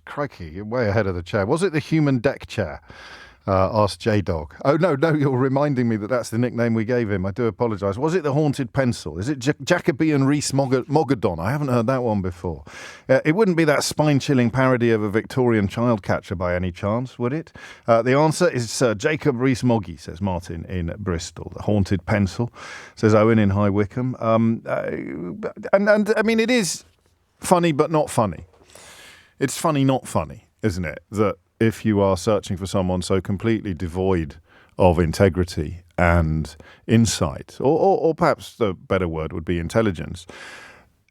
Crikey, you're way ahead of the chair. Was it the human deck chair? Asked J-Dog. Oh, no, you're reminding me that that's the nickname we gave him. I do apologise. Was it the haunted pencil? Is it Jacobean Rees-Mogg? I haven't heard that one before. It wouldn't be that spine-chilling parody of a Victorian child catcher by any chance, would it? The answer is Jacob Rees-Mogg, says Martin in Bristol. The haunted pencil, says Owen in High Wycombe. And I mean, it is funny but not funny. It's funny not funny, isn't it? That if you are searching for someone so completely devoid of integrity and insight, or perhaps the better word would be intelligence,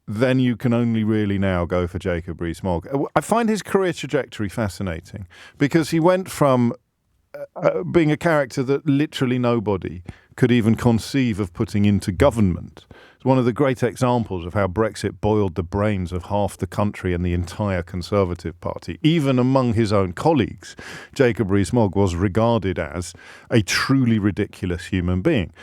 then you can only really now go for Jacob Rees-Mogg. I find his career trajectory fascinating because he went from being a character that literally nobody could even conceive of putting into government. It's one of the great examples of how Brexit boiled the brains of half the country and the entire Conservative Party. Even among his own colleagues, Jacob Rees-Mogg was regarded as a truly ridiculous human being.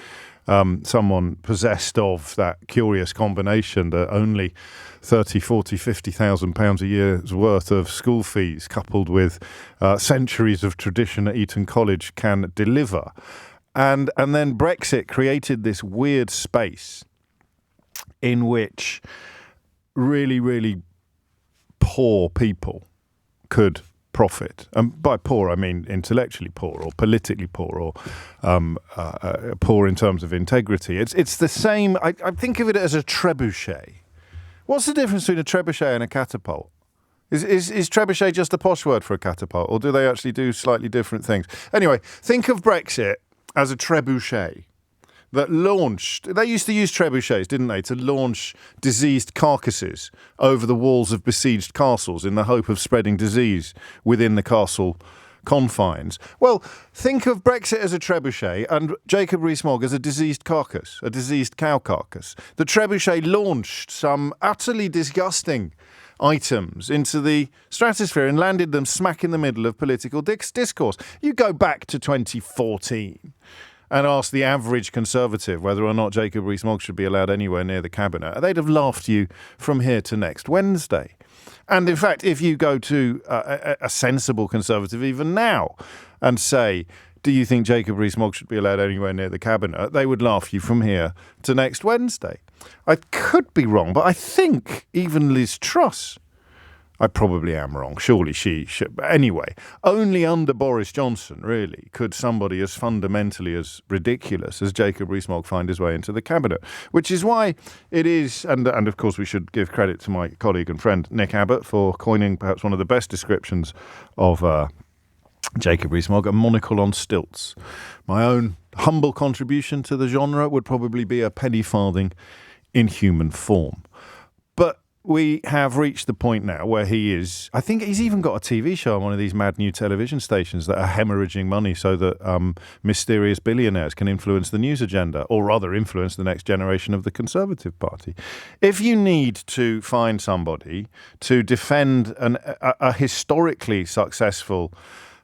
Someone possessed of that curious combination that only 30, 40, 50,000 pounds a year's worth of school fees coupled with centuries of tradition at Eton College can deliver. And then Brexit created this weird space in which really, really poor people could profit. And by poor, I mean intellectually poor or politically poor or poor in terms of integrity. It's the same. I think of it as a trebuchet. What's the difference between a trebuchet and a catapult? Is trebuchet just a posh word for a catapult, or do they actually do slightly different things? Anyway, think of Brexit as a trebuchet that launched. They used to use trebuchets, didn't they, to launch diseased carcasses over the walls of besieged castles in the hope of spreading disease within the castle confines. Well, think of Brexit as a trebuchet and Jacob Rees-Mogg as a diseased carcass, a diseased cow carcass. The trebuchet launched some utterly disgusting items into the stratosphere and landed them smack in the middle of political discourse. You go back to 2014 and ask the average Conservative whether or not Jacob Rees-Mogg should be allowed anywhere near the Cabinet, they'd have laughed you from here to next Wednesday. And in fact, if you go to a sensible Conservative even now and say, do you think Jacob Rees-Mogg should be allowed anywhere near the Cabinet, they would laugh you from here to next Wednesday. I could be wrong, but I think even Liz Truss, I probably am wrong. Surely she should. But anyway, only under Boris Johnson, really, could somebody as fundamentally as ridiculous as Jacob Rees-Mogg find his way into the Cabinet. Which is why it is, and of course we should give credit to my colleague and friend Nick Abbott for coining perhaps one of the best descriptions of Jacob Rees-Mogg, a monocle on stilts. My own humble contribution to the genre would probably be a penny farthing in human form. But we have reached the point now where he is, I think he's even got a TV show on one of these mad new television stations that are hemorrhaging money so that mysterious billionaires can influence the news agenda, or rather influence the next generation of the Conservative Party. If you need to find somebody to defend a historically successful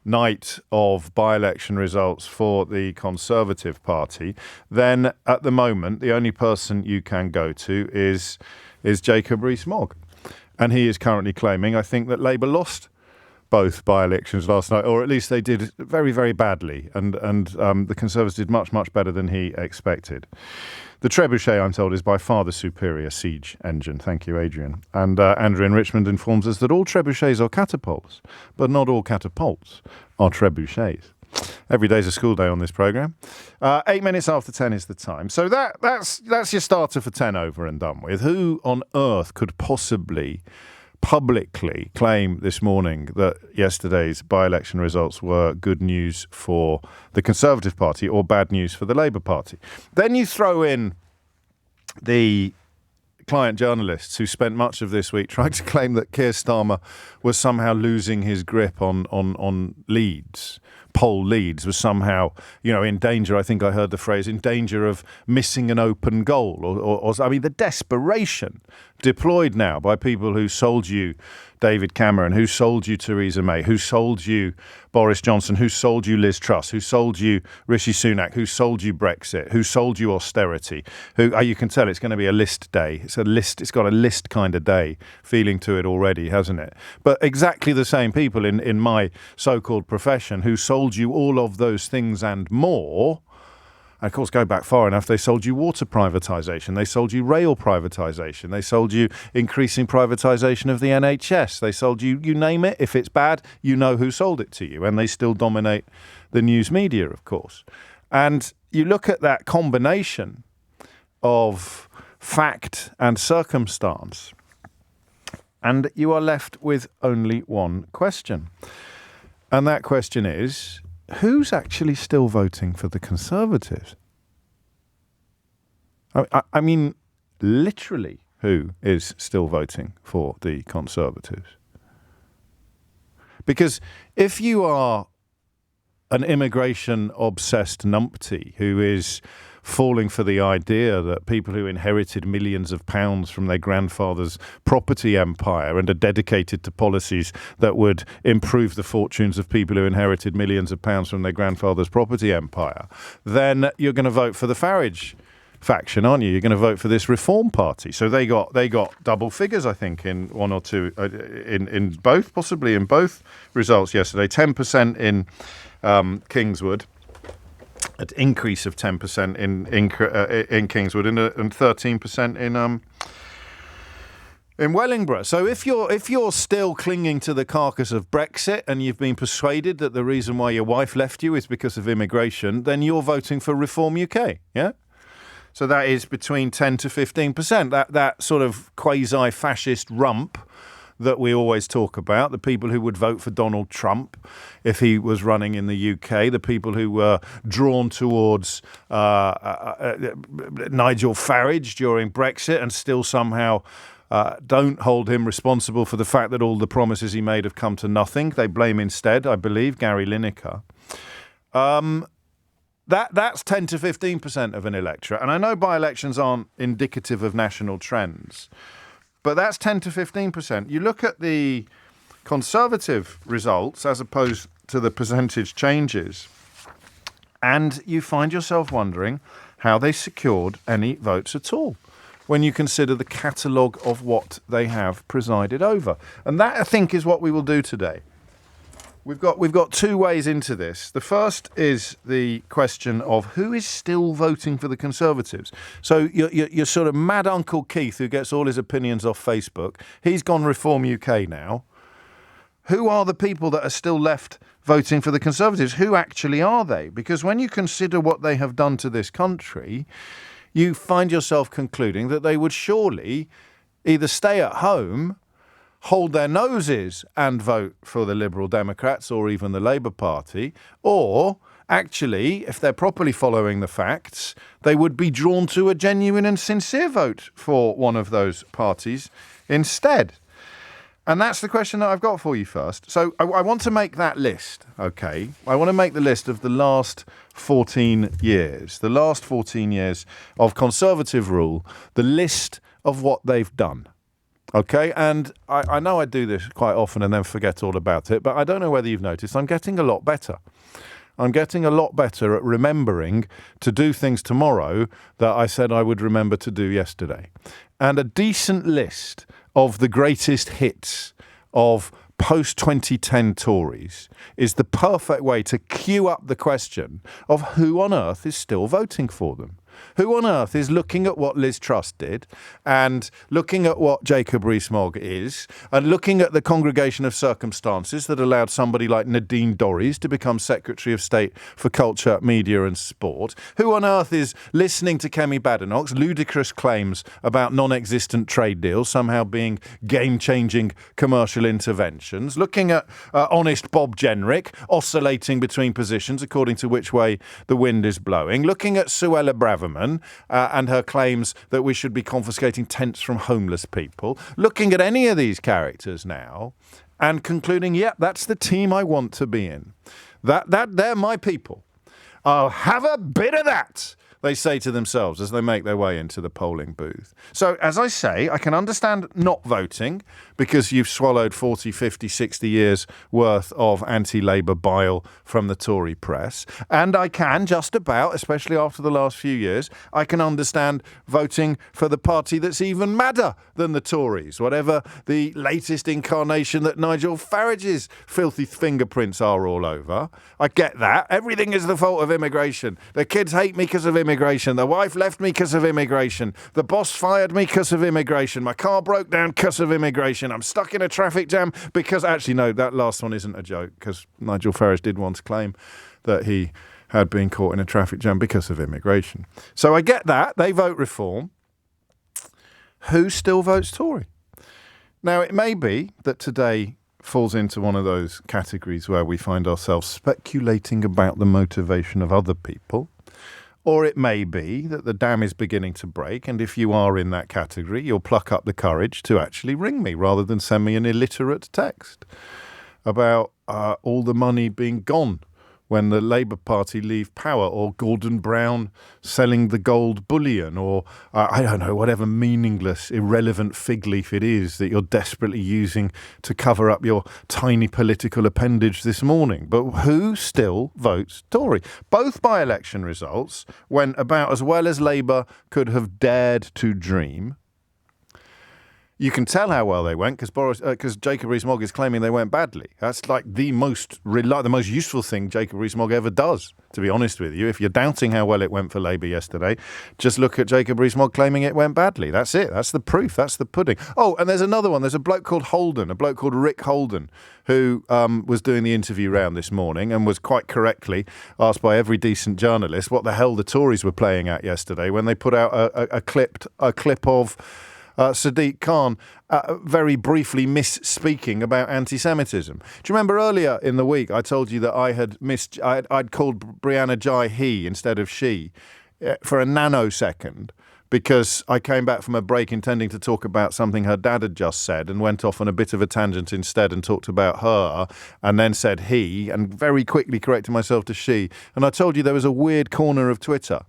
night of by-election results for the Conservative Party, then at the moment the only person you can go to is Jacob Rees-Mogg. And he is currently claiming, I think, that Labour lost both by-elections last night, or at least they did very, very badly, and the Conservatives did much, much better than he expected. The trebuchet, I'm told, is by far the superior siege engine. Thank you, Adrian. And Andrew in Richmond informs us that all trebuchets are catapults, but not all catapults are trebuchets. Every day's a school day on this programme. 8 minutes after 10 is the time. So that's your starter for 10 over and done with. Who on earth could possibly publicly claim this morning that yesterday's by-election results were good news for the Conservative Party or bad news for the Labour Party? Then you throw in the client journalists who spent much of this week trying to claim that Keir Starmer was somehow losing his grip on Leeds poll leads was somehow, in danger. I think I heard the phrase, in danger of missing an open goal. Or I mean, the desperation deployed now by people who sold you David Cameron, who sold you Theresa May, who sold you Boris Johnson, who sold you Liz Truss, who sold you Rishi Sunak, who sold you Brexit, who sold you austerity, who you can tell it's going to be a list day. It's got a list kind of day feeling to it already, hasn't it? But exactly the same people in my so-called profession who sold you all of those things and more. And of course, go back far enough, they sold you water privatisation, they sold you rail privatisation, they sold you increasing privatisation of the NHS, they sold you name it. If it's bad, you know who sold it to you, and they still dominate the news media, of course. And you look at that combination of fact and circumstance, and you are left with only one question. And that question is, who's actually still voting for the Conservatives? I mean, literally, who is still voting for the Conservatives? Because if you are an immigration-obsessed numpty who is falling for the idea that people who inherited millions of pounds from their grandfather's property empire and are dedicated to policies that would improve the fortunes of people who inherited millions of pounds from their grandfather's property empire, then you're going to vote for the Farage faction, aren't you? You're going to vote for this Reform Party. So they got double figures, I think, in one or two, in both, possibly in both results yesterday. 10% in Kingswood. An increase of 10% in Kingswood and 13% in Wellingborough. So if you're still clinging to the carcass of Brexit and you've been persuaded that the reason why your wife left you is because of immigration, then you're voting for Reform UK. Yeah. So that is between 10 to 15%. That sort of quasi-fascist rump that we always talk about, the people who would vote for Donald Trump if he was running in the UK, the people who were drawn towards Nigel Farage during Brexit and still somehow don't hold him responsible for the fact that all the promises he made have come to nothing. They blame instead, I believe, Gary Lineker. That's 10 to 15% of an electorate. And I know by-elections aren't indicative of national trends, but that's 10 to 15%. You look at the Conservative results as opposed to the percentage changes, and you find yourself wondering how they secured any votes at all when you consider the catalogue of what they have presided over. And that, I think, is what we will do today. We've got two ways into this. The first is the question of who is still voting for the Conservatives. So your sort of mad Uncle Keith, who gets all his opinions off Facebook, he's gone Reform UK now. Who are the people that are still left voting for the Conservatives? Who actually are they? Because when you consider what they have done to this country, you find yourself concluding that they would surely either stay at home, hold their noses and vote for the Liberal Democrats or even the Labour Party, or actually, if they're properly following the facts, they would be drawn to a genuine and sincere vote for one of those parties instead. And that's the question that I've got for you first. So I want to make that list, okay? I want to make the list of the last 14 years, the last 14 years of Conservative rule, the list of what they've done. Okay, and I know I do this quite often and then forget all about it, but I don't know whether you've noticed, I'm getting a lot better. I'm getting a lot better at remembering to do things tomorrow that I said I would remember to do yesterday. And a decent list of the greatest hits of post-2010 Tories is the perfect way to queue up the question of who on earth is still voting for them. Who on earth is looking at what Liz Truss did and looking at what Jacob Rees-Mogg is and looking at the congregation of circumstances that allowed somebody like Nadine Dorries to become Secretary of State for Culture, Media and Sport? Who on earth is listening to Kemi Badenoch's ludicrous claims about non-existent trade deals somehow being game-changing commercial interventions? Looking at honest Bob Jenrick oscillating between positions according to which way the wind is blowing? Looking at Suella Braverman and her claims that we should be confiscating tents from homeless people, looking at any of these characters now and concluding, yep, that's the team I want to be in. They're my people. I'll have a bit of that, they say to themselves as they make their way into the polling booth. So, as I say, I can understand not voting because you've swallowed 40, 50, 60 years worth of anti-Labour bile from the Tory press. And I can just about, especially after the last few years, I can understand voting for the party that's even madder than the Tories, whatever the latest incarnation that Nigel Farage's filthy fingerprints are all over. I get that. Everything is the fault of immigration. The kids hate me because of immigration. The wife left me because of immigration. The boss fired me because of immigration. My car broke down because of immigration. I'm stuck in a traffic jam because... Actually, no, that last one isn't a joke because Nigel Farage did once claim that he had been caught in a traffic jam because of immigration. So I get that. They vote Reform. Who still votes Tory? Now, it may be that today falls into one of those categories where we find ourselves speculating about the motivation of other people. Or it may be that the dam is beginning to break, and if you are in that category, you'll pluck up the courage to actually ring me rather than send me an illiterate text about all the money being gone when the Labour Party leave power, or Gordon Brown selling the gold bullion, or I don't know, whatever meaningless, irrelevant fig leaf it is that you're desperately using to cover up your tiny political appendage this morning. But who still votes Tory? Both by-election results went about as well as Labour could have dared to dream. You can tell how well they went because Jacob Rees-Mogg is claiming they went badly. That's like the most useful thing Jacob Rees-Mogg ever does, to be honest with you. If you're doubting how well it went for Labour yesterday, just look at Jacob Rees-Mogg claiming it went badly. That's it. That's the proof. That's the pudding. Oh, and there's another one. There's a bloke called Rick Holden, who was doing the interview round this morning and was quite correctly asked by every decent journalist what the hell the Tories were playing at yesterday when they put out a clip of Sadiq Khan very briefly misspeaking about anti-Semitism. Do you remember earlier in the week I told you that I'd called Brianna Jai he instead of she for a nanosecond because I came back from a break intending to talk about something her dad had just said and went off on a bit of a tangent instead and talked about her and then said he and very quickly corrected myself to she. And I told you there was a weird corner of Twitter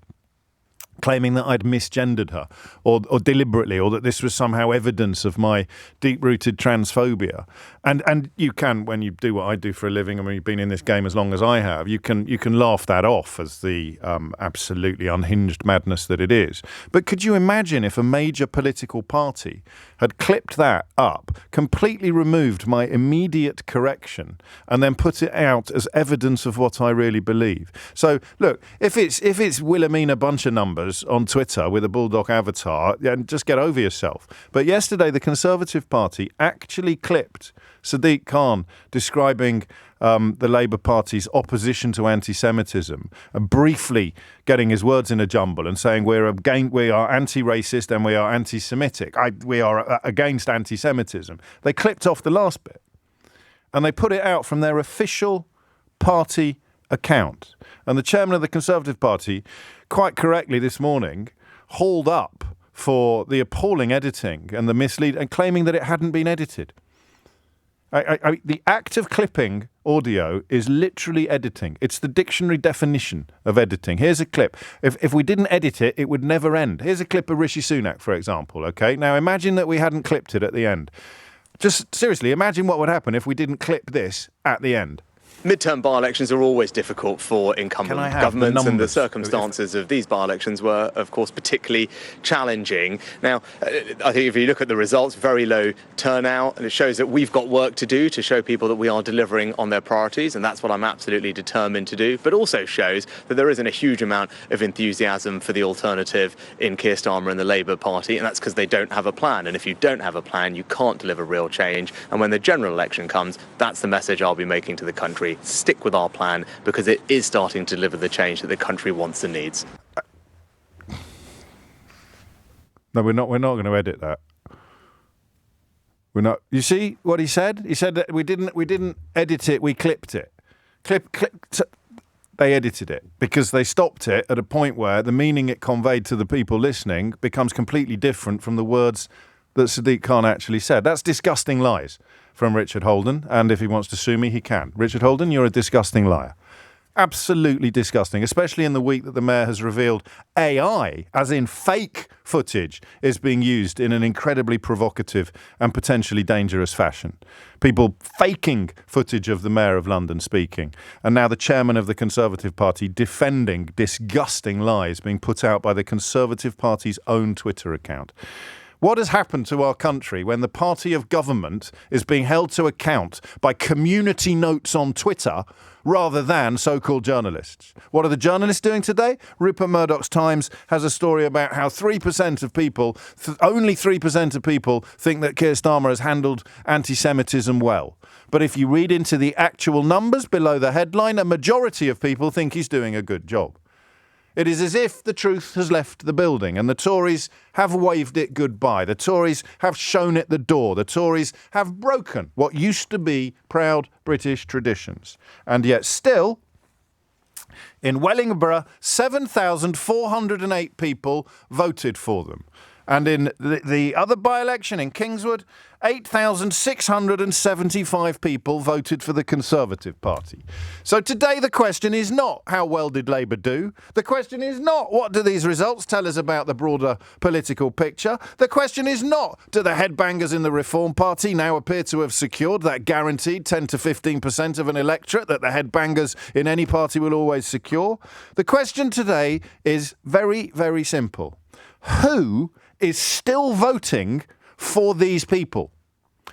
claiming that I'd misgendered her or deliberately, or that this was somehow evidence of my deep-rooted transphobia. And you can, when you do what I do for a living, and when you've been in this game as long as I have, you can laugh that off as the absolutely unhinged madness that it is. But could you imagine if a major political party had clipped that up, completely removed my immediate correction, and then put it out as evidence of what I really believe? So, look, if it's Wilhelmina bunch of numbers on Twitter with a bulldog avatar, then just get over yourself. But yesterday, the Conservative Party actually clipped Sadiq Khan describing the Labour Party's opposition to anti-Semitism, and briefly getting his words in a jumble and saying we are anti-racist and we are anti-Semitic. We are against anti-Semitism. They clipped off the last bit and they put it out from their official party account. And the chairman of the Conservative Party, quite correctly this morning, hauled up for the appalling editing and the mislead and claiming that it hadn't been edited. The act of clipping audio is literally editing. It's the dictionary definition of editing. Here's a clip. If we didn't edit it, it would never end. Here's a clip of Rishi Sunak, for example. Okay, now imagine that we hadn't clipped it at the end. Just seriously, imagine what would happen if we didn't clip this at the end. Midterm by-elections are always difficult for incumbent governments, and the circumstances of these by-elections were, of course, particularly challenging. Now, I think if you look at the results, very low turnout, and it shows that we've got work to do to show people that we are delivering on their priorities, and that's what I'm absolutely determined to do, but also shows that there isn't a huge amount of enthusiasm for the alternative in Keir Starmer and the Labour Party, and that's because they don't have a plan. And if you don't have a plan, you can't deliver real change. And when the general election comes, that's the message I'll be making to the country. Stick with our plan, because it is starting to deliver the change that the country wants and needs. No, we're not going to edit that. We're not. You see what he said? He said that we didn't edit it, we clipped it. They edited it because they stopped it at a point where the meaning it conveyed to the people listening becomes completely different from the words that Sadiq Khan actually said. That's disgusting lies. from Richard Holden, and if he wants to sue me, he can. Richard Holden, you're a disgusting liar. Absolutely disgusting, especially in the week that the Mayor has revealed AI, as in fake footage, is being used in an incredibly provocative and potentially dangerous fashion. People faking footage of the Mayor of London speaking, and now the chairman of the Conservative Party defending disgusting lies being put out by the Conservative Party's own Twitter account. What has happened to our country when the party of government is being held to account by community notes on Twitter rather than so-called journalists? What are the journalists doing today? Rupert Murdoch's Times has a story about how 3% of people, only 3% of people think that Keir Starmer has handled anti-Semitism well. But if you read into the actual numbers below the headline, a majority of people think he's doing a good job. It is as if the truth has left the building and the Tories have waved it goodbye. The Tories have shown it the door. The Tories have broken what used to be proud British traditions. And yet still, in Wellingborough, 7,408 people voted for them. And in the other by-election in Kingswood, 8,675 people voted for the Conservative Party. So today the question is not how well did Labour do? The question is not what do these results tell us about the broader political picture? The question is not do the headbangers in the Reform Party now appear to have secured that guaranteed 10 to 15% of an electorate that the headbangers in any party will always secure? The question today is very, very simple. Who is still voting for these people?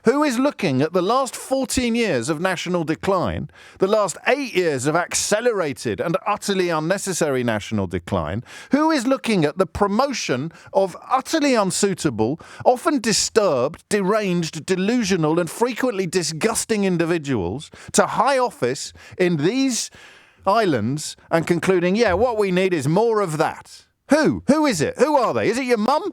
Who is looking at the last 14 years of national decline, the last 8 years of accelerated and utterly unnecessary national decline? Who is looking at the promotion of utterly unsuitable, often disturbed, deranged, delusional and frequently disgusting individuals to high office in these islands and concluding, yeah, what we need is more of that? Who? Who is it? Who are they? Is it your mum?